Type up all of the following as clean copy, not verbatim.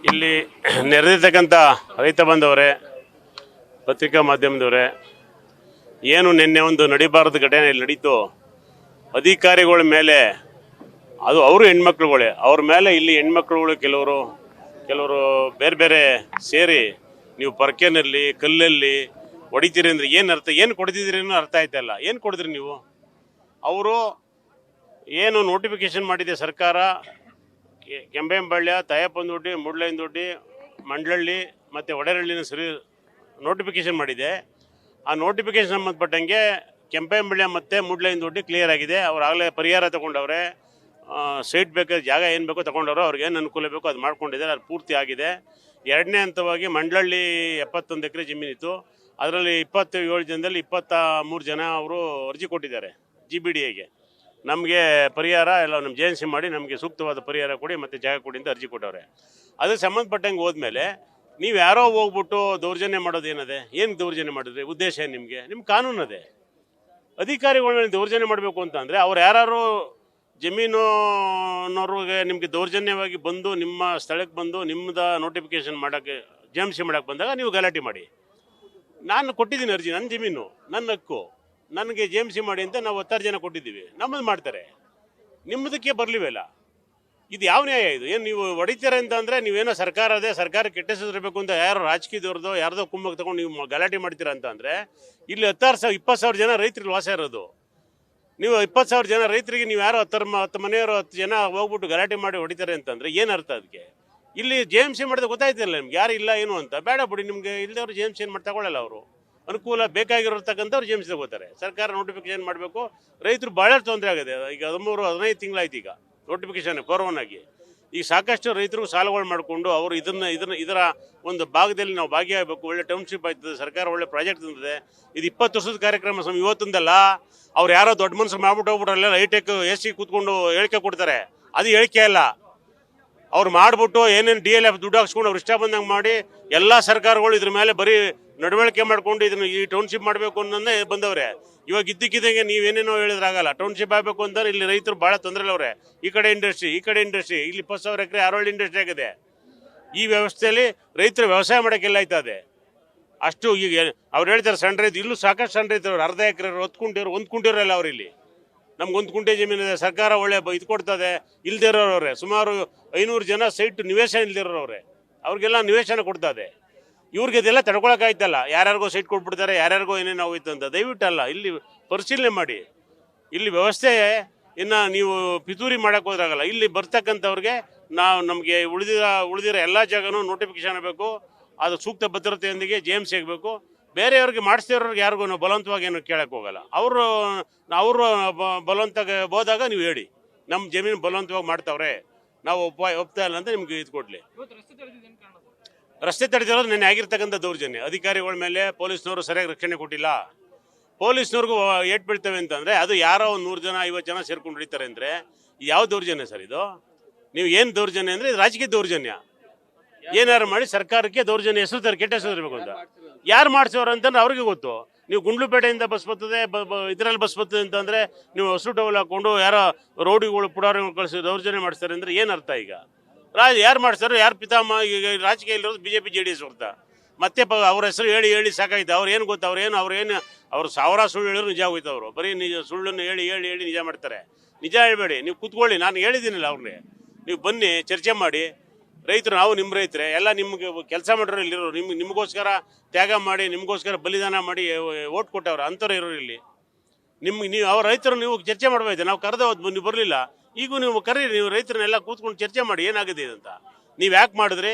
ಇಲ್ಲಿ ನೆರೆದಿರ್ತಕ್ಕಂಥ ರೈತ ಬಂದವರೇ, ಪತ್ರಿಕಾ ಮಾಧ್ಯಮದವರೇ, ಏನು ನಿನ್ನೆ ಒಂದು ನಡಿಬಾರದ ಘಟನೆ ನಡೀತು. ಅಧಿಕಾರಿಗಳ ಮೇಲೆ, ಅದು ಅವರು ಹೆಣ್ಮಕ್ಳುಗಳೇ, ಅವ್ರ ಮೇಲೆ ಇಲ್ಲಿ ಹೆಣ್ಮಕ್ಳುಗಳು ಕೆಲವರು ಬೇರೆ ಬೇರೆ ಸೇರಿ ನೀವು ಪರ್ಕೆನಲ್ಲಿ ಕಲ್ಲಲ್ಲಿ ಹೊಡಿತೀರಿ ಅಂದರೆ ಏನು ಅರ್ಥ, ಏನು ಕೊಡ್ತಿದ್ದೀರಿ ಅನ್ನೋ ಅರ್ಥ ಆಯ್ತಲ್ಲ. ಏನು ಕೊಡಿದ್ರಿ ನೀವು? ಅವರು ಏನು ನೋಟಿಫಿಕೇಶನ್ ಮಾಡಿದೆ ಸರ್ಕಾರ, ಕೆಂಪೇಂಬಳ್ಯ, ತಾಯಪ್ಪನದೊಡ್ಡಿ, ಮೂಡ್ಲೈನದೊಡ್ಡಿ, ಮಂಡ್ಲಳ್ಳಿ ಮತ್ತು ಒಡೆರಳ್ಳಿನ ಸರಿ ನೋಟಿಫಿಕೇಶನ್ ಮಾಡಿದೆ. ಆ ನೋಟಿಫಿಕೇಶನ್ ಸಂಬಂಧಪಟ್ಟಂಗೆ ಕೆಂಪೇಂಬಳ್ಯ ಮತ್ತು ಮೂಡ್ಲೈನದೊಡ್ಡಿ ಕ್ಲಿಯರ್ ಆಗಿದೆ. ಅವ್ರು ಆಗಲೇ ಪರಿಹಾರ ತಗೊಂಡವ್ರೆ, ಸೈಟ್ ಬೇಕಾದ ಜಾಗ ಏನು ಬೇಕೋ ತೊಗೊಂಡವ್ರು, ಅವ್ರಿಗೆ ಏನು ಅನುಕೂಲ ಬೇಕೋ ಅದು ಮಾಡ್ಕೊಂಡಿದ್ದಾರೆ, ಅದು ಪೂರ್ತಿ ಆಗಿದೆ. ಎರಡನೇ ಹಂತವಾಗಿ ಮಂಡ್ಲಳ್ಳಿ 71 ಎಕರೆ ಜಮೀನಿತ್ತು, ಅದರಲ್ಲಿ 27 ಜನದಲ್ಲಿ 23 ಜನ ಅವರು ಅರ್ಜಿ ಕೊಟ್ಟಿದ್ದಾರೆ GBDAಗೆ. ನಮಗೆ ಪರಿಹಾರ ಎಲ್ಲ ನಮ್ಮ JNC ಮಾಡಿ ನಮಗೆ ಸೂಕ್ತವಾದ ಪರಿಹಾರ ಕೊಡಿ ಮತ್ತು ಜಾಗ ಕೊಡಿ ಅಂತ ಅರ್ಜಿ ಕೊಟ್ಟವ್ರೆ. ಅದಕ್ಕೆ ಸಂಬಂಧಪಟ್ಟಂಗೆ ಹೋದ್ಮೇಲೆ ನೀವು ಯಾರೋ ಹೋಗ್ಬಿಟ್ಟು ದೌರ್ಜನ್ಯ ಮಾಡೋದು ಏನದೆ? ಏನು ದೌರ್ಜನ್ಯ ಮಾಡಿದ್ರಿ? ಉದ್ದೇಶ ಏನು ನಿಮಗೆ? ನಿಮ್ಮ ಕಾನೂನು ಅದೇ. ಅಧಿಕಾರಿಗಳ ಮೇಲೆ ದೌರ್ಜನ್ಯ ಮಾಡಬೇಕು ಅಂತ ಅಂದರೆ ಅವ್ರು ಯಾರು ಜಮೀನುನವ್ರಿಗೆ ನಿಮಗೆ ದೌರ್ಜನ್ಯವಾಗಿ ಬಂದು ನಿಮ್ಮ ಸ್ಥಳಕ್ಕೆ ಬಂದು ನಿಮ್ಮದು ನೋಟಿಫಿಕೇಶನ್ ಮಾಡೋಕ್ಕೆ JMC ಮಾಡೋಕ್ಕೆ ಬಂದಾಗ ನೀವು ಗಲಾಟೆ ಮಾಡಿ. ನಾನು ಕೊಟ್ಟಿದ್ದೀನಿ ಅರ್ಜಿ, ನನ್ನ ಜಮೀನು, ನನ್ನ ಹಕ್ಕು, ನನಗೆ JMC ಮಾಡಿ ಅಂತ ನಾವು 16 ಜನ ಕೊಟ್ಟಿದ್ದೀವಿ. ನಮ್ಮದು ಮಾಡ್ತಾರೆ, ನಿಮ್ಮದಕ್ಕೆ ಬರಲಿವೆಲ್ಲ. ಇದು ಯಾವ ನ್ಯಾಯ ಇದು? ಏನು ನೀವು ಹೊಡಿತೀರ ಅಂತ ಅಂದರೆ ನೀವೇನೋ ಸರ್ಕಾರ ಅದೇ ಸರ್ಕಾರಕ್ಕೆ ಕೆಟ್ಟ ಹೆಸರು ಇರಬೇಕು ಅಂತ ಯಾರು ರಾಜಕೀಯದವ್ರದ್ದು ಯಾರ್ದೋ ಕುಮ್ಮಕ್ಕೆ ತೊಗೊಂಡು ನೀವು ಗಲಾಟೆ ಮಾಡ್ತೀರಾ ಅಂತ ಅಂದರೆ, ಇಲ್ಲಿ 20,000 ಜನ ರೈತರಿಗೆ ವಾಸ ಇರೋದು. ನೀವು 20,000 ಜನ ರೈತರಿಗೆ ನೀವು ಯಾರೋ 10 ಮನೆಯವರು 10 ಜನ ಹೋಗ್ಬಿಟ್ಟು ಗಲಾಟೆ ಮಾಡಿ ಹೊಡಿತಾರೆ ಅಂತಂದರೆ ಏನು ಅರ್ಥ ಅದಕ್ಕೆ? ಇಲ್ಲಿ JMC ಮಾಡಿದ್ರೆ ಗೊತ್ತಾಯ್ತಿಲ್ಲ ನಿಮ್ಗೆ ಯಾರು ಇಲ್ಲ ಏನು ಅಂತ. ಬೇಡ ಬಿಡಿ, ನಿಮಗೆ ಇಲ್ಲದವ್ರು JMC ಏನು ಮಾಡಿ ತಗೊಳ್ಳಲ್ಲ. ಅವರು ಅನುಕೂಲ ಬೇಕಾಗಿರತಕ್ಕಂಥವ್ರು JMC ತಗೋತಾರೆ. ಸರ್ಕಾರ ನೋಟಿಫಿಕೇಶನ್ ಮಾಡಬೇಕು. ರೈತರು ಭಾಳ ತೊಂದರೆ ಆಗಿದೆ. ಈಗ 13-15 ತಿಂಗಳಾಯ್ತು ಈಗ ನೋಟಿಫಿಕೇಶನ್ ಕೊರೋನಾಗಿ. ಈಗ ಸಾಕಷ್ಟು ರೈತರು ಸಾಲಗಳು ಮಾಡಿಕೊಂಡು ಅವರು ಇದರ ಒಂದು ಭಾಗದಲ್ಲಿ ನಾವು ಭಾಗಿಯಾಗಬೇಕು. ಒಳ್ಳೆ ಟೌನ್ಶಿಪ್ ಆಯ್ತದೆ, ಸರ್ಕಾರ ಒಳ್ಳೆ ಪ್ರಾಜೆಕ್ಟ್ ತಂದಿದೆ. ಇದು 20 ವರ್ಷದ ಕಾರ್ಯಕ್ರಮ ಇವತ್ತೊಂದಲ್ಲ. ಅವ್ರು ಯಾರೋ ದೊಡ್ಡ ಮನಸ್ಸು ಮಾಡ್ಬಿಟ್ಟು ಹೋಗ್ಬಿಟ್ರಲ್ಲ, ಹೈಟೆಕ್ AC ಕೂತ್ಕೊಂಡು ಹೇಳಿಕೆ ಕೊಡ್ತಾರೆ. ಅದು ಹೇಳಿಕೆ ಅಲ್ಲ. ಅವ್ರು ಮಾಡಿಬಿಟ್ಟು ಏನೇನು DLF ದುಡ್ಡು ಹಾಕ್ಸ್ಕೊಂಡು ಅವ್ರು ಇಷ್ಟ ಬಂದಂಗೆ ಮಾಡಿ ಎಲ್ಲ ಸರ್ಕಾರಗಳು ಇದ್ರ ಮೇಲೆ ಬರೀ ನಡವಳಿಕೆ ಮಾಡ್ಕೊಂಡು ಇದನ್ನು ಈ ಟೌನ್ಶಿಪ್ ಮಾಡಬೇಕು ಅನ್ನೋದೇ ಬಂದವ್ರೆ. ಇವಾಗ ಇದ್ದಕ್ಕಿದ್ದಂಗೆ ನೀವೇನೇನೋ ಹೇಳಿದ್ರಾಗಲ್ಲ. ಟೌನ್ಶಿಪ್ ಆಗಬೇಕು ಅಂತಾರೆ. ಇಲ್ಲಿ ರೈತರು ಭಾಳ ತೊಂದರೆ ಅವ್ರೆ. ಈ ಕಡೆ ಇಂಡಸ್ಟ್ರಿ, ಇಲ್ಲಿ 20,000 ಎಕರೆ ಅರವಳ್ಳಿ ಇಂಡಸ್ಟ್ರಿ ಆಗಿದೆ. ಈ ವ್ಯವಸ್ಥೆಯಲ್ಲಿ ರೈತರು ವ್ಯವಸಾಯ ಮಾಡೋಕ್ಕೆಲ್ಲ ಆಯ್ತದೆ. ಅಷ್ಟು ಈಗ ಅವ್ರು ಹೇಳ್ತಾರೆ ಸಣ್ಣ ರೈತ, ಇಲ್ಲೂ ಸಾಕಷ್ಟು ಸಣ್ಣ ರೈತರು 1/2 ಎಕರೆ 1 ಕುಂಟಿರಲ್ಲ ಅವ್ರು. ಇಲ್ಲಿ ನಮ್ಗೆ 1 ಕುಂಟೆ ಜಮೀನಿದೆ, ಸರ್ಕಾರ ಒಳ್ಳೆ ಇದು ಕೊಡ್ತದೆ. ಇಲ್ದೇ ಇರೋರವ್ರೆ ಸುಮಾರು 500 ಜನ ಸೈಟ್ ನಿವೇಶನ ಇಲ್ದಿರೋರವ್ರೆ, ಅವ್ರಿಗೆಲ್ಲ ನಿವೇಶನ ಕೊಡ್ತದೆ. ಇವ್ರಿಗೆ ಇದೆಲ್ಲ ತಡ್ಕೊಳಕ್ಕಾಯ್ತಲ್ಲ. ಯಾರ್ಯಾರಿಗೋ ಸೈಟ್ ಕೊಟ್ಬಿಡ್ತಾರೆ, ಯಾರ್ಯಾರಿಗೋ ಏನೇನು ಹೋಯ್ತು ಅಂತ. ದಯವಿಟ್ಟಲ್ಲ, ಇಲ್ಲಿ ಪರಿಶೀಲನೆ ಮಾಡಿ. ಇಲ್ಲಿ ವ್ಯವಸ್ಥೆ ಇನ್ನು ನೀವು ಪಿತೂರಿ ಮಾಡೋಕೆ ಹೋದ್ರಾಗಲ್ಲ. ಇಲ್ಲಿ ಬರ್ತಕ್ಕಂಥವ್ರಿಗೆ ನಮಗೆ ಉಳಿದಿರೋ ಎಲ್ಲ ಜಾಗನೂ ನೋಟಿಫಿಕೇಶನ್ ಆಗಬೇಕು. ಅದು ಸೂಕ್ತ ಭದ್ರತೆಯೊಂದಿಗೆ JMC ಆಗಬೇಕು. ಬೇರೆಯವ್ರಿಗೆ ಮಾಡಿಸ್ತಿರೋರಿಗೆ ಯಾರಿಗೂ ನಾವು ಬಲವಂತವಾಗಿ ಏನು ಕೇಳಕ್ಕೆ ಹೋಗಲ್ಲ. ಅವರು ಬಲವಂತಕ್ಕೆ ಹೋದಾಗ ನೀವು ಹೇಳಿ, ನಮ್ಮ ಜಮೀನು ಬಲವಂತವಾಗಿ ಮಾಡ್ತಾವ್ರೆ, ನಾವು ಒಪ್ತಾ ಇಲ್ಲ ಅಂತ ನಿಮ್ಗೆ ಇದು ಕೊಡಲಿ. ರಸ್ತೆ ತಡೆದಿರೋದು ನೆನ್ನೆ ಆಗಿರ್ತಕ್ಕಂಥ ದೌರ್ಜನ್ಯ. ಅಧಿಕಾರಿಗಳ ಮೇಲೆ ಪೊಲೀಸ್ನವರು ಸರಿಯಾಗಿ ರಕ್ಷಣೆ ಕೊಟ್ಟಿಲ್ಲ. ಪೊಲೀಸ್ನವ್ರಿಗೂ ಏಟ್ ಬೀಳ್ತವೆ ಅಂತಂದರೆ ಅದು ಯಾರೋ 100 ಜನ 50 ಜನ ಸೇರ್ಕೊಂಡು ಹಿಡಿತಾರೆ ಅಂದರೆ ಯಾವ ದೌರ್ಜನ್ಯ ಸರ್ ಇದು? ನೀವು ಏನು ದೌರ್ಜನ್ಯ ಅಂದರೆ ಇದು ರಾಜಕೀಯ ದೌರ್ಜನ್ಯ. ಏನಾರು ಮಾಡಿ ಸರ್ಕಾರಕ್ಕೆ ದೌರ್ಜನ್ಯ ಹೆಸರು ಕೆಟ್ಟ ಹೆಸರು ಇರಬೇಕು ಅಂತ. ಯಾರು ಮಾಡಿಸೋರು ಅಂತಂದ್ರೆ ಅವ್ರಿಗೆ ಗೊತ್ತು. ನೀವು ಗುಂಡ್ಲುಪೇಟೆಯಿಂದ ಬಸ್ ಬರ್ತದೆ, ಇದರಲ್ಲಿ ಬಸ್ ಬರ್ತದೆ ಅಂತಂದರೆ ನೀವು ಹಸು ಟವಲ್ ಹಾಕ್ಕೊಂಡು ಯಾರೋ ರೌಡಿಗಳು ಪುಡಾರಿಗಳು ಕಳಿಸಿ ದೌರ್ಜನ್ಯ ಮಾಡಿಸ್ತಾರೆ ಅಂದರೆ ಏನು ಅರ್ಥ? ಈಗ ಯಾರು ಮಾಡಿಸ್ತಾರೋ, ಯಾರು ಪಿತಾಮ? ಈಗ ರಾಜಕೀಯ ಇರೋದು BJP JDS ಹೊರ್ತಾ. ಮತ್ತೆ ಅವ್ರ ಹೆಸರು ಹೇಳಿ ಸಾಕಾಯ್ತು. ಅವ್ರೇನು ಗೊತ್ತು? ಅವ್ರು 1000 ಸುಳ್ಳು ಹೇಳಿದ್ರು ನಿಜ ಹೋಯ್ತು. ಅವರು ಬರೀ ಸುಳ್ಳನ್ನು ಹೇಳಿ ನಿಜ ಮಾಡ್ತಾರೆ. ನಿಜ ಹೇಳ್ಬೇಡಿ, ನೀವು ಕೂತ್ಕೊಳ್ಳಿ. ನಾನು ಹೇಳಿದ್ದೀನಿಲ್ಲ ಅವ್ರಿಗೆ, ನೀವು ಬನ್ನಿ ಚರ್ಚೆ ಮಾಡಿ. ರೈತರು ನಾವು ನಿಮ್ಮ ರೈತರೇ, ಎಲ್ಲ ನಿಮ್ಗೆ ಕೆಲಸ ಮಾಡಿರೋ ಇಲ್ಲಿರೋ, ನಿಮಗೋಸ್ಕರ ತ್ಯಾಗ ಮಾಡಿ, ನಿಮಗೋಸ್ಕರ ಬಲಿದಾನ ಮಾಡಿ ಓಟ್ ಕೊಟ್ಟವ್ರು ಅಂಥವ್ರು ಇರೋರು ಇಲ್ಲಿ. ನೀವು ಅವ್ರ ರೈತರು ನೀವು ಚರ್ಚೆ ಮಾಡಬೇಕು. ನಾವು ಕರೆದ ಹೋದ್ ನೀವು ಬರಲಿಲ್ಲ. ಈಗ ನೀವು ಕರೀರಿ, ನೀವು ರೈತರನ್ನೆಲ್ಲ ಕೂತ್ಕೊಂಡು ಚರ್ಚೆ ಮಾಡಿ ಏನಾಗಿದೆ ಅಂತ. ನೀವು ಯಾಕೆ ಮಾಡಿದ್ರಿ?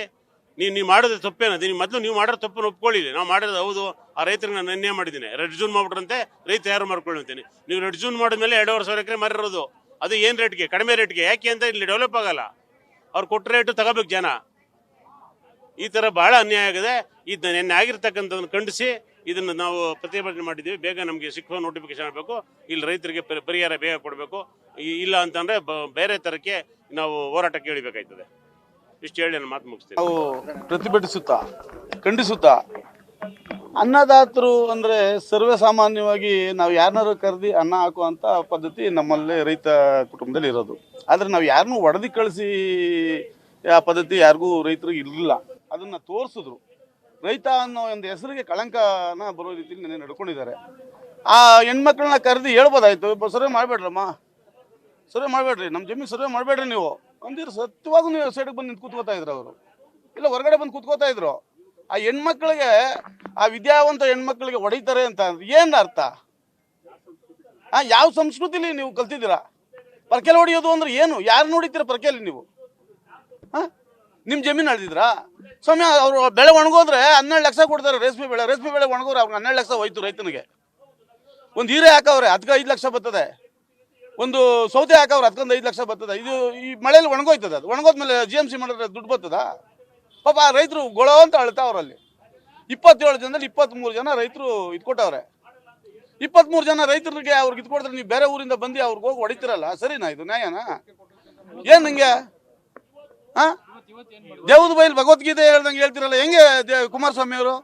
ನೀವು ಮಾಡೋದು ತಪ್ಪೇನದು? ನೀವು ಮಾಡೋ ತಪ್ಪನ್ನು ಒಪ್ಕೊಳ್ಳಿ. ನಾವು ಮಾಡೋದು ಹೌದು, ಆ ರೈತರಿಗೆ ನಾನು ಅನ್ಯಾಯ ಮಾಡಿದ್ದೀನಿ, ರೆಡ್ ಝೋನ್ ಮಾಡ್ಬಿಟ್ರಂತೆ, ರೈತ ಯಾರು ಮಾಡ್ಕೊಳ್ಳುತ್ತೇನೆ. ನೀವು ರೆಡ್ ಝೋನ್ ಮಾಡಿದ್ಮೇಲೆ 2,500 ಎಕರೆ ಮಾರಿರೋದು. ಅದು ಏನು ರೇಟ್ಗೆ? ಕಡಿಮೆ ರೇಟ್ಗೆ. ಯಾಕೆ ಅಂತ ಇಲ್ಲಿ ಡೆವಲಪ್ ಆಗಲ್ಲ. ಅವ್ರು ಕೊಟ್ಟ ರೇಟು ತಗೋಬೇಕು ಜನ. ಈ ಥರ ಭಾಳ ಅನ್ಯಾಯ ಆಗಿದೆ. ಇದು ನೆನ್ನೆ ಆಗಿರ್ತಕ್ಕಂಥದ್ದನ್ನು ಖಂಡಿಸಿ ಇದನ್ನು ನಾವು ಪ್ರತಿಭಟನೆ ಮಾಡಿದ್ದೀವಿ. ಬೇಗ ನಮಗೆ ಸಿಕ್ಕುವ ನೋಟಿಫಿಕೇಶನ್ ಆಗಬೇಕು. ಇಲ್ಲಿ ರೈತರಿಗೆ ಪರಿಹಾರ ಬೇಗ ಕೊಡಬೇಕು. ಇಲ್ಲ ಅಂತಂದರೆ ಬೇರೆ ಥರಕ್ಕೆ ನಾವು ಹೋರಾಟಕ್ಕೆ ಇಳಿಬೇಕಾಯ್ತದೆ. ಇಷ್ಟು ಹೇಳಿ ನಾನು ಮಾತು ಮುಗಿಸ್ತೀನಿ. ನಾವು ಪ್ರತಿಭಟಿಸುತ್ತಾ ಖಂಡಿಸುತ್ತಾ ಅನ್ನದಾತರು ಅಂದರೆ ಸರ್ವೇ ಸಾಮಾನ್ಯವಾಗಿ ನಾವು ಯಾರನ್ನಾರು ಕರೆದಿ ಅನ್ನ ಹಾಕುವಂಥ ಪದ್ಧತಿ ನಮ್ಮಲ್ಲಿ ರೈತ ಕುಟುಂಬದಲ್ಲಿ ಇರೋದು. ಆದರೆ ನಾವು ಯಾರನ್ನೂ ಹೊಡೆದು ಕಳಿಸಿ ಆ ಪದ್ಧತಿ ಯಾರಿಗೂ ರೈತರಿಗೆ ಇರಲಿಲ್ಲ. ಅದನ್ನು ತೋರಿಸಿದ್ರು. ರೈತ ಅನ್ನೋ ಒಂದು ಹೆಸರಿಗೆ ಕಳಂಕನ ಬರೋ ರೀತಿಯಲ್ಲಿ ನೆನೆ ನಡ್ಕೊಂಡಿದ್ದಾರೆ. ಆ ಹೆಣ್ಮಕ್ಳನ್ನ ಕರೆದು ಹೇಳ್ಬೋದಾಯ್ತು, ಸರ್ವೆ ಮಾಡಬೇಡ್ರಮ್ಮ, ಸರ್ವೆ ಮಾಡಬೇಡ್ರಿ, ನಮ್ಮ ಜಮೀನು ಸರ್ವೆ ಮಾಡಬೇಡ್ರಿ ನೀವು ಅಂದಿರು. ಸತ್ಯವಾಗೂ ನೀವು ಸೈಡಿಗೆ ಬಂದು ನಿಂತು ಕೂತ್ಕೋತಾ ಇದ್ರು ಅವರು, ಇಲ್ಲ ಹೊರಗಡೆ ಬಂದು ಕೂತ್ಕೋತಾ ಇದ್ರು. ಆ ಹೆಣ್ಮಕ್ಳಿಗೆ, ಆ ವಿದ್ಯಾವಂತ ಹೆಣ್ಮಕ್ಳಿಗೆ ಹೊಡಿತಾರೆ ಅಂತ ಏನು ಅರ್ಥ? ಯಾವ ಸಂಸ್ಕೃತಿಲಿ ನೀವು ಕಲ್ತಿದ್ದೀರಾ? ಪರ್ಕೆಲ್ ಹೊಡಿಯೋದು ಅಂದ್ರೆ ಏನು? ಯಾರು ನೋಡಿತೀರ ಪರ್ಕೆಲಿ ನೀವು? ನಿಮ್ಮ ಜಮೀನು ಅಳ್ದಿದ್ರಾ ಸ್ವಾಮಿ? ಅವರು ಬೆಳೆ ಒಣಗೋದ್ರೆ 12 ಲಕ್ಷ ಕೊಡ್ತಾರೆ. ರೇಷ್ಮೆ ಬೆಳೆ ಒಣಗೋದ್ರೆ ಅವ್ರಿಗೆ 12 ಲಕ್ಷ ಹೋಯ್ತು ರೈತನಿಗೆ. ಒಂದು ಹೀರೆ ಹಾಕವ್ರೆ ಅದಕ್ಕೆ 5 ಲಕ್ಷ ಬರ್ತದೆ, ಒಂದು ಸೌತೆ ಹಾಕವ್ರೆ ಅದಕ್ಕೊಂದು 5 ಲಕ್ಷ ಬರ್ತದೆ. ಇದು ಈ ಮಳೆಯಲ್ಲಿ ಒಣಗೋಯ್ತದೆ. ಅದು ಒಣಗೋದ್ಮೇಲೆ GMC ಮಾಡಿದ್ರೆ ದುಡ್ಡು ಬರ್ತದ? ಪಾಪ ರೈತರು ಗೊಳೋ ಅಂತ ಅಳ್ತಾವ್ರಲ್ಲಿ. 27 ಜನದಲ್ಲಿ 23 ಜನ ರೈತರು ಇದ್ಕೊಟ್ಟವ್ರೆ. 23 ಜನ ರೈತರಿಗೆ ಅವ್ರಿಗೆ ಇದ್ಕೊಡ್ತಾರೆ. ನೀವು ಬೇರೆ ಊರಿಂದ ಬಂದು ಅವ್ರಿಗೆ ಹೋಗಿ ಹೊಡಿತೀರಲ್ಲ, ಸರಿನಾ? ಇದು ನ್ಯಾಯನಾ? ಏನು ನಿಂಗೆ? ದೇವದ ಬೈಲ್ ಭಗವದ್ಗೀತೆ ಹೇಳ್ದಂಗೆ ಹೇಳ್ತಿರಲ್ಲ, ಹೆಂಗೆ ಕುಮಾರಸ್ವಾಮಿ ಅವರು?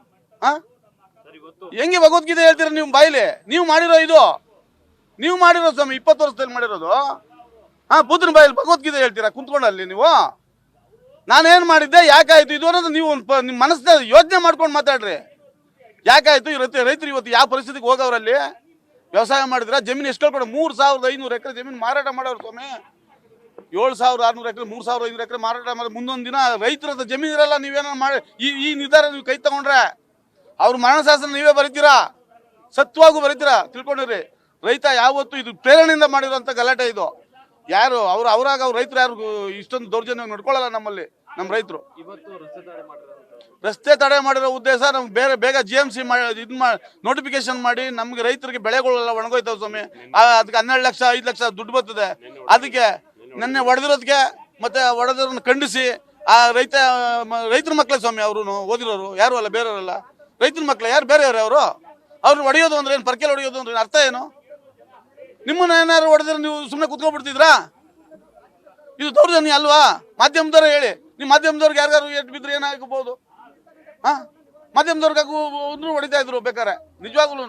ಹೆಂಗೆ ಭಗವದ್ಗೀತೆ ಹೇಳ್ತೀರ ನೀವು ಬಾಯಿಲಿ? ನೀವು ಮಾಡಿರೋ ಸ್ವಾಮಿ 20 ವರ್ಷದಲ್ಲಿ ಮಾಡಿರೋದು. ಬುದ್ಧನ ಬಾಯಿಲಿ ಭಗವದ್ಗೀತೆ ಹೇಳ್ತೀರಾ ಕುಂತ್ಕೊಂಡಲ್ಲಿ ನೀವು? ನಾನೇನು ಮಾಡಿದ್ದೆ, ಯಾಕಾಯ್ತು ಇದು ಅನ್ನೋದು ನೀವು ನಿಮ್ಮ ಮನಸ್ಸಿನ ಯೋಚನೆ ಮಾಡ್ಕೊಂಡು ಮಾತಾಡ್ರಿ. ಯಾಕಾಯ್ತು? ರೈತರು ಇವತ್ತು ಯಾವ ಪರಿಸ್ಥಿತಿಗೆ ಹೋಗವ್ರಲ್ಲಿ? ವ್ಯವಸಾಯ ಮಾಡಿದ್ರ ಜಮೀನು ಎಷ್ಟು ಕಳ್ಕೊಂಡು 3500 ಎಕರೆ ಜಮೀನು ಮಾರಾಟ ಮಾಡೋರು ಸ್ವಾಮಿ. 7600 ಎಕರೆ 3500 ಎಕರೆ ಮಾರಾಟ ಮಾಡಿ ಮುಂದೊಂದು ದಿನ ರೈತರ ಜಮೀನು ಇರಲ್ಲ. ನೀವೇನೋ ಮಾಡಿ ಈ ನಿರ್ಧಾರ ನೀವು ಕೈ ತಗೊಂಡ್ರೆ ಅವ್ರ ಮರಣಶಾಸನ ನೀವೇ ಬರೀತೀರಾ, ಸತ್ವಾಗೂ ಬರೀತೀರಾ, ತಿಳ್ಕೊಂಡಿರಿ. ರೈತ ಯಾವತ್ತು ಇದು ಪ್ರೇರಣೆಯಿಂದ ಮಾಡಿರೋಂಥ ಗಲಾಟೆ ಇದು. ಯಾರು ಅವ್ರಾಗ ರೈತರು ಯಾರು ಇಷ್ಟೊಂದು ದೌರ್ಜನ್ಯ ನಡ್ಕೊಳ್ಳಲ್ಲ ನಮ್ಮಲ್ಲಿ. ನಮ್ಮ ರೈತರು ರಸ್ತೆ ತಡೆ ಮಾಡಿರೋ ಉದ್ದೇಶ ನಮ್ಗೆ ಬೇಗ GMC ನೋಟಿಫಿಕೇಶನ್ ಮಾಡಿ ನಮ್ಗೆ ರೈತರಿಗೆ ಬೆಳೆಗಳೆಲ್ಲ ಒಣಗೋಯ್ತಾವೆ ಸ್ವಾಮಿ. ಅದಕ್ಕೆ 12 ಲಕ್ಷ 5 ಲಕ್ಷ ದುಡ್ಡು ಬರ್ತದೆ. ಅದಕ್ಕೆ ನೆನ್ನೆ ಹೊಡೆದಿರೋದಕ್ಕೆ ಮತ್ತೆ ಹೊಡೆದಿರೋನ್ನ ಖಂಡಿಸಿ ಆ ರೈತರ ಮಕ್ಕಳೇ ಸ್ವಾಮಿ. ಅವರು ಓದಿರೋರು ಯಾರು ಅಲ್ಲ, ಬೇರೆಯವರಲ್ಲ, ರೈತರ ಮಕ್ಕಳೇ. ಯಾರು ಬೇರೆಯವ್ರು? ಅವ್ರನ್ನ ಹೊಡೆಯೋದು ಅಂದ್ರೆ ಏನು? ಪರ್ಕೆಲ್ ಹೊಡೆಯೋದು ಅಂದ್ರೆ ಅರ್ಥ ಏನು? ನಿಮ್ಮನ್ನ ಏನಾರು ಹೊಡೆದ್ರೆ ನೀವು ಸುಮ್ಮನೆ ಕುತ್ಕೊಂಡ್ಬಿಡ್ತಿದ್ರಾ? ಇದು ದೌರ್ಜನ್ಯ ಅಲ್ವಾ? ಮಾಧ್ಯಮದವ್ರು ಹೇಳಿ, ನಿಮ್ಮ ಮಾಧ್ಯಮದವ್ರಿಗೆ ಯಾರ್ಯಾರು ಏಟ್ ಬಿದ್ರೆ ಏನಾಗಬಹುದು? ಮಾಧ್ಯಮದವ್ರಿಗೆ ಹೊಡಿತಾ ಇದ್ರು ಬೇಕಾರೆ. ನಿಜವಾಗ್ಲೂ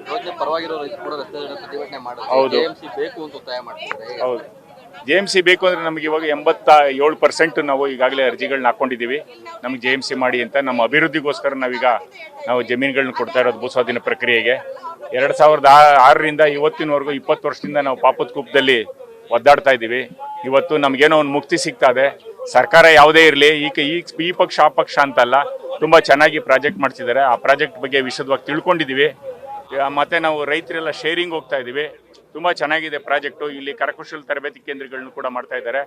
ಯೋಜನೆ ಪರವಾಗಿರೋ ರೈತರು ಕೂಡ ರಸ್ತೆ ಪ್ರತಿಭಟನೆ ಮಾಡ್ತಾರೆ. JMC ಬೇಕು ಅಂತ ಒತ್ತಾಯ ಮಾಡ್ತಾರೆ. ಹೌದು, JMC ಬೇಕು ಅಂದರೆ ನಮಗೆ ಇವಾಗ 87% ನಾವು ಈಗಾಗಲೇ ಅರ್ಜಿಗಳನ್ನ ಹಾಕ್ಕೊಂಡಿದ್ದೀವಿ. ನಮಗೆ JMC ಮಾಡಿ ಅಂತ ನಮ್ಮ ಅಭಿವೃದ್ಧಿಗೋಸ್ಕರ ನಾವು ಜಮೀನುಗಳನ್ನ ಕೊಡ್ತಾ ಇರೋದು ಭೂಸ್ವಾಧೀನ ಪ್ರಕ್ರಿಯೆಗೆ. 2006ರಿಂದ ಇವತ್ತಿನವರೆಗೂ 20 ವರ್ಷದಿಂದ ನಾವು ಪಾಪದ ಕೂಪದಲ್ಲಿ ಒದ್ದಾಡ್ತಾ ಇದ್ದೀವಿ. ಇವತ್ತು ನಮಗೇನೋ ಒಂದು ಮುಕ್ತಿ ಸಿಗ್ತಾ ಇದೆ. ಸರ್ಕಾರ ಯಾವುದೇ ಇರಲಿ, ಈ ಪಕ್ಷ ಆ ಪಕ್ಷ ಅಂತಲ್ಲ, ತುಂಬ ಚೆನ್ನಾಗಿ ಪ್ರಾಜೆಕ್ಟ್ ಮಾಡ್ತಿದ್ದಾರೆ. ಆ ಪ್ರಾಜೆಕ್ಟ್ ಬಗ್ಗೆ ವಿಶದವಾಗಿ ತಿಳ್ಕೊಂಡಿದ್ದೀವಿ. ಮತ್ತು ನಾವು ರೈತರೆಲ್ಲ ಶೇರಿಂಗ್ ಹೋಗ್ತಾ ಇದ್ದೀವಿ. ತುಂಬ ಚೆನ್ನಾಗಿದೆ ಪ್ರಾಜೆಕ್ಟು. ಇಲ್ಲಿ ಕರಕುಶಲ ತರಬೇತಿ ಕೇಂದ್ರಗಳನ್ನು ಕೂಡ ಮಾಡ್ತಾ ಇದ್ದಾರೆ.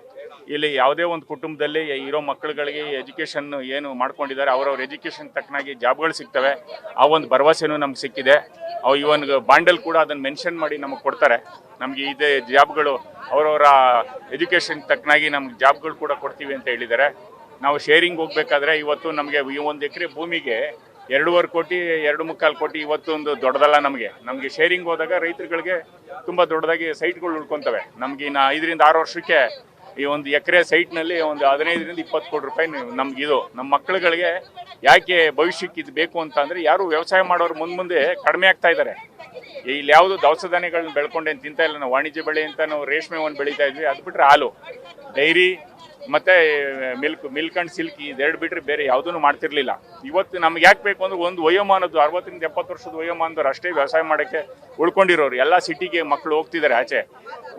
ಇಲ್ಲಿ ಯಾವುದೇ ಒಂದು ಕುಟುಂಬದಲ್ಲಿ ಇರೋ ಮಕ್ಕಳುಗಳಿಗೆ ಎಜುಕೇಷನ್ ಏನು ಮಾಡ್ಕೊಂಡಿದ್ದಾರೆ ಅವ್ರವ್ರ ಎಜುಕೇಷನ್ ತಕ್ಕನಾಗಿ ಜಾಬ್ಗಳು ಸಿಗ್ತವೆ. ಆ ಒಂದು ಭರವಸೆನೂ ನಮ್ಗೆ ಸಿಕ್ಕಿದೆ. ಇವನ್ ಬಾಂಡಲ್ ಕೂಡ ಅದನ್ನು ಮೆನ್ಷನ್ ಮಾಡಿ ನಮಗೆ ಕೊಡ್ತಾರೆ. ನಮಗೆ ಇದೇ ಜಾಬ್ಗಳು ಅವರವರ ಎಜುಕೇಷನ್ ತಕ್ಕನಾಗಿ ನಮ್ಗೆ ಜಾಬ್ಗಳು ಕೂಡ ಕೊಡ್ತೀವಿ ಅಂತ ಹೇಳಿದ್ದಾರೆ. ನಾವು ಶೇರಿಂಗ್ ಹೋಗ್ಬೇಕಾದ್ರೆ ಇವತ್ತು ನಮಗೆ ಈ 1 ಎಕರೆ ಭೂಮಿಗೆ 2.25 ಕೋಟಿ 2.25 ಕೋಟಿ ಇವತ್ತು ಒಂದು ದೊಡ್ಡದಲ್ಲ. ನಮಗೆ ಶೇರಿಂಗ್ ಹೋದಾಗ ರೈತರುಗಳಿಗೆ ತುಂಬ ದೊಡ್ಡದಾಗಿ ಸೈಟ್ಗಳು ಉಳ್ಕೊತವೆ. ನಮ್ಗೆ ಇನ್ನು 5ರಿಂದ 6 ವರ್ಷಕ್ಕೆ ಈ 1 ಎಕರೆ ಸೈಟ್ನಲ್ಲಿ ಒಂದು 15ರಿಂದ 20 ಕೋಟಿ ರೂಪಾಯಿ ನಮ್ಗಿದು. ನಮ್ಮ ಮಕ್ಕಳುಗಳಿಗೆ ಯಾಕೆ ಭವಿಷ್ಯಕ್ಕೆ ಇದು ಬೇಕು ಅಂತ ಅಂದರೆ, ಯಾರು ವ್ಯವಸಾಯ ಮಾಡೋರು ಮುಂದೆ ಕಡಿಮೆ ಆಗ್ತಾ ಇದ್ದಾರೆ. ಇಲ್ಲಿ ಯಾವುದು ದವಸ ಧಾನ್ಯಗಳನ್ನ ಬೆಳ್ಕೊಂಡೇನು ತಿಂತಾ ಇಲ್ಲ. ನಾವು ವಾಣಿಜ್ಯ ಬೆಳೆ ಅಂತ ನಾವು ರೇಷ್ಮೆ ಒಂದು ಬೆಳೀತಾ ಇದ್ವಿ. ಅದು ಬಿಟ್ಟರೆ ಹಾಲು, ಡೈರಿ ಮತ್ತು ಮಿಲ್ಕ್ ಆ್ಯಂಡ್ ಸಿಲ್ಕ್ ಇದೆರಡು ಬಿಟ್ಟರೆ ಬೇರೆ ಯಾವುದೂ ಮಾಡ್ತಿರ್ಲಿಲ್ಲ. ಇವತ್ತು ನಮ್ಗೆ ಯಾಕೆ ಬೇಕು ಅಂದ್ರೆ, ಒಂದು ವಯೋಮಾನದ್ದು 60ರಿಂದ 70 ವರ್ಷದ ವಯೋಮಾನದವ್ರು ಅಷ್ಟೇ ವ್ಯವಸಾಯ ಮಾಡೋಕ್ಕೆ ಉಳ್ಕೊಂಡಿರೋರು. ಎಲ್ಲ ಸಿಟಿಗೆ ಮಕ್ಕಳು ಹೋಗ್ತಿದ್ದಾರೆ ಆಚೆ.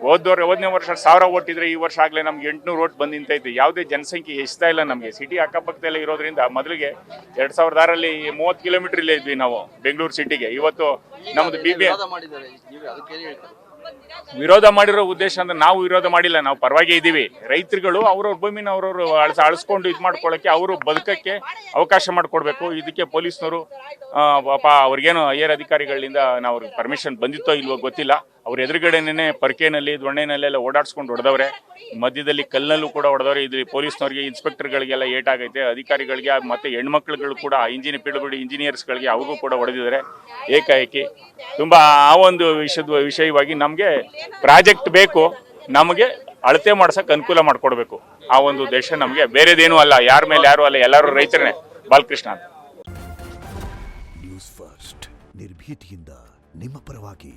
ಹೋದನೇ ವರ್ಷ 1000 ಓಟ್ ಇದ್ರೆ ಈ ವರ್ಷ ಆಗಲೇ ನಮ್ಗೆ 800 ಓಟ್ ಬಂದು ನಿಂತೈತೆ. ಯಾವುದೇ ಜನಸಂಖ್ಯೆ ಹೆಚ್ಚುತ್ತಾ ಇಲ್ಲ ನಮಗೆ. ಸಿಟಿ ಅಕ್ಕಪಕ್ಕದಲ್ಲೇ ಇರೋದ್ರಿಂದ ಮೊದಲಿಗೆ 2006ರಲ್ಲಿ 30 ಕಿಲೋಮೀಟರ್ ಇಲ್ಲೇ ಇದ್ವಿ ನಾವು ಬೆಂಗಳೂರು ಸಿಟಿಗೆ. ಇವತ್ತು ನಮ್ಮದು ವಿರೋಧ ಮಾಡಿರೋ ಉದ್ದೇಶ ಅಂದ್ರೆ ನಾವು ವಿರೋಧ ಮಾಡಿಲ್ಲ, ನಾವು ಪರವಾಗಿ ಇದ್ದೀವಿ. ರೈತರುಗಳು ಅವ್ರವ್ರ ಭೂಮಿನ ಅವ್ರವ್ರು ಅಳಿಸ್ಕೊಂಡು ಇದು ಮಾಡ್ಕೊಳ್ಳೋಕ್ಕೆ, ಅವರು ಬದುಕಕ್ಕೆ ಅವಕಾಶ ಮಾಡಿಕೊಡ್ಬೇಕು. ಇದಕ್ಕೆ ಪೊಲೀಸ್ನವರು ಪಾಪ ಅವ್ರಿಗೇನು ಹೈಯರ್ ಅಧಿಕಾರಿಗಳಿಂದ ನಾವು ಅವ್ರಿಗೆ ಪರ್ಮಿಷನ್ ಬಂದಿತ್ತೋ ಇಲ್ವೋ ಗೊತ್ತಿಲ್ಲ. ಅವ್ರ ಎದುರುಗಡೆನೇ ಪರ್ಕೆನಲ್ಲಿ ದೊಣ್ಣೆನಲ್ಲೆಲ್ಲ ಓಡಾಡ್ಸ್ಕೊಂಡು ಹೊಡೆದವ್ರೆ. ಮಧ್ಯದಲ್ಲಿ ಕಲ್ಲಲ್ಲೂ ಕೂಡ ಹೊಡೆದವ್ರೆ. ಇದು ಪೊಲೀಸ್ನವ್ರಿಗೆ ಇನ್ಸ್ಪೆಕ್ಟರ್ಗಳಿಗೆಲ್ಲ ಏಟಾಗೈತೆ. ಅಧಿಕಾರಿಗಳಿಗೆ ಮತ್ತು ಹೆಣ್ಮಕ್ಳುಗಳು ಕೂಡ PWD ಇಂಜಿನಿಯರ್ಸ್ಗಳಿಗೆ ಅವ್ರಿಗೂ ಕೂಡ ಹೊಡೆದಿದ್ದಾರೆ ಏಕಾಏಕಿ. ತುಂಬ ಆ ಒಂದು ವಿಷಯವಾಗಿ ನಮಗೆ ಪ್ರಾಜೆಕ್ಟ್ ಬೇಕು. ನಮಗೆ ಅಳತೆ ಮಾಡ್ಸಕ್ಕೆ ಅನುಕೂಲ ಮಾಡಿಕೊಡ್ಬೇಕು. ಆ ಒಂದು ಉದ್ದೇಶ ನಮಗೆ, ಬೇರೆದೇನೂ ಅಲ್ಲ. ಯಾರ ಮೇಲೆ ಯಾರು ಅಲ್ಲ, ಎಲ್ಲರೂ ರೈತರೇ. ಬಾಲಕೃಷ್ಣ ಅಂತ. ನ್ಯೂಸ್ ಫಸ್ಟ್ ನಿರ್ಭೀತಿಯಿಂದ ನಿಮ್ಮ ಪರವಾಗಿ.